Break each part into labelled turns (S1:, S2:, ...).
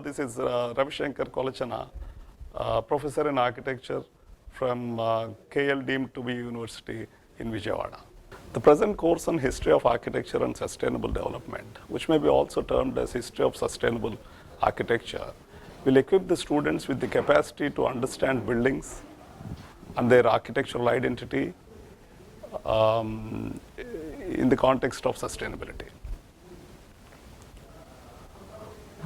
S1: this is Ravi Kolachana, professor in architecture from KL deemed to be University in Vijayawada. The present course on history of architecture and sustainable development, which may be also termed as history of sustainable architecture, will equip the students with the capacity to understand buildings and their architectural identity in the context of sustainability.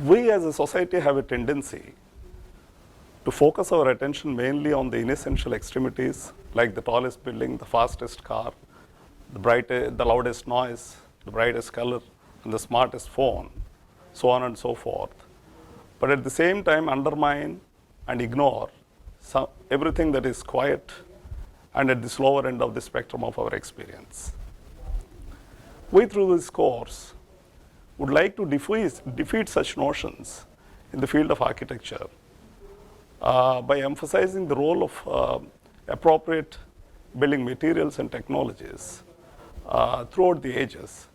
S1: We as a society have a tendency to focus our attention mainly on the inessential extremities like the tallest building, the fastest car, the loudest noise, the brightest color, and the smartest phone, so on and so forth. But at the same time undermine and ignore everything that is quiet and at the slower end of the spectrum of our experience. We, through this course, would like to defeat such notions in the field of architecture by emphasizing the role of appropriate building materials and technologies throughout the ages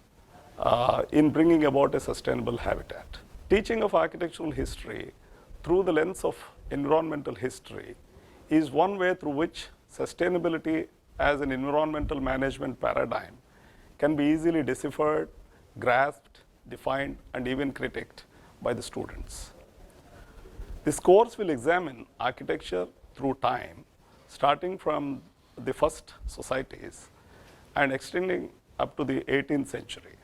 S1: in bringing about a sustainable habitat. Teaching of architectural history through the lens of environmental history is one way through which sustainability as an environmental management paradigm can be easily deciphered, grasped, defined, and even critiqued by the students. This course will examine architecture through time, starting from the first societies and extending up to the 18th century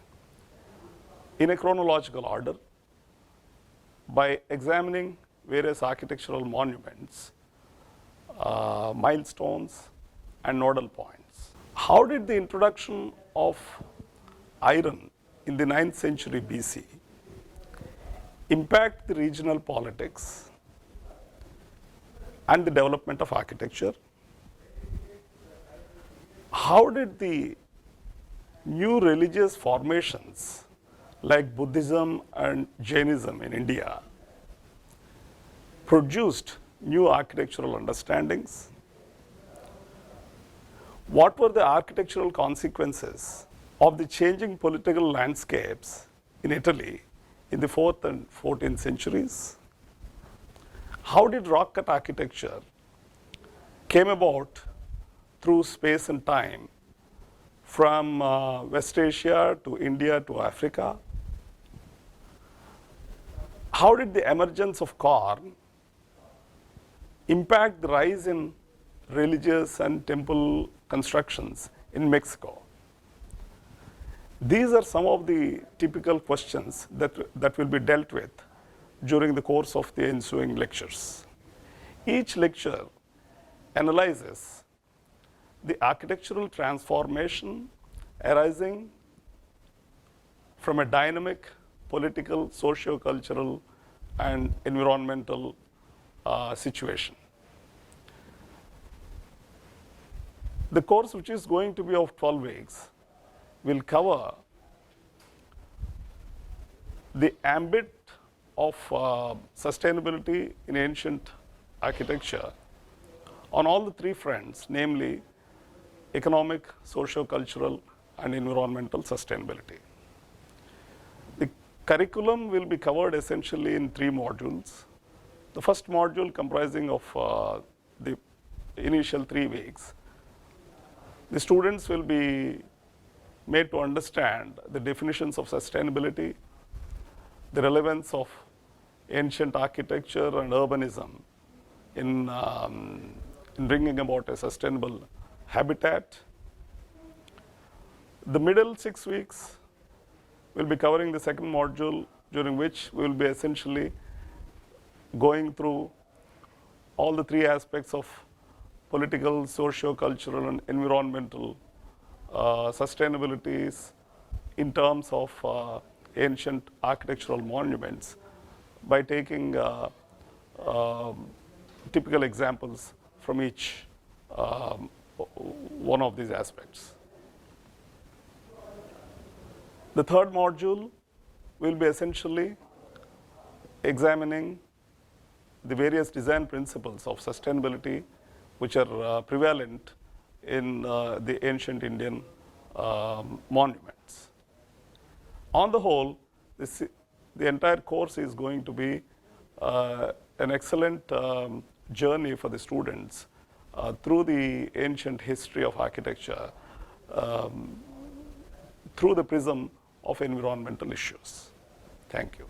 S1: in a chronological order by examining various architectural monuments, milestones, and nodal points. How did the introduction of iron in the 9th century BC impact the regional politics and the development of architecture? How did the new religious formations like Buddhism and Jainism in India produced new architectural understandings? What were the architectural consequences of the changing political landscapes in Italy in the 4th and 14th centuries? How did rock cut architecture came about through space and time from West Asia to India to Africa? How did the emergence of corn impact the rise in religious and temple constructions in Mexico? These are some of the typical questions that will be dealt with during the course of the ensuing lectures. Each lecture analyzes the architectural transformation arising from a dynamic political, socio-cultural, and environmental situation. The course, which is going to be of 12 weeks, will cover the ambit of sustainability in ancient architecture on all the three fronts, namely economic, socio-cultural, and environmental sustainability. The curriculum will be covered essentially in 3 modules. The first module comprising of the initial 3 weeks, the students will be made to understand the definitions of sustainability, the relevance of ancient architecture and urbanism in bringing about a sustainable habitat. The middle 6 weeks will be covering the second module, during which we will be essentially going through all the 3 aspects of political, socio-cultural, and environmental sustainabilities in terms of ancient architectural monuments by taking typical examples from each one of these aspects. The third module will be essentially examining the various design principles of sustainability which are prevalent in the ancient Indian monuments. On the whole, the entire course is going to be an excellent journey for the students through the ancient history of architecture through the prism of environmental issues. Thank you.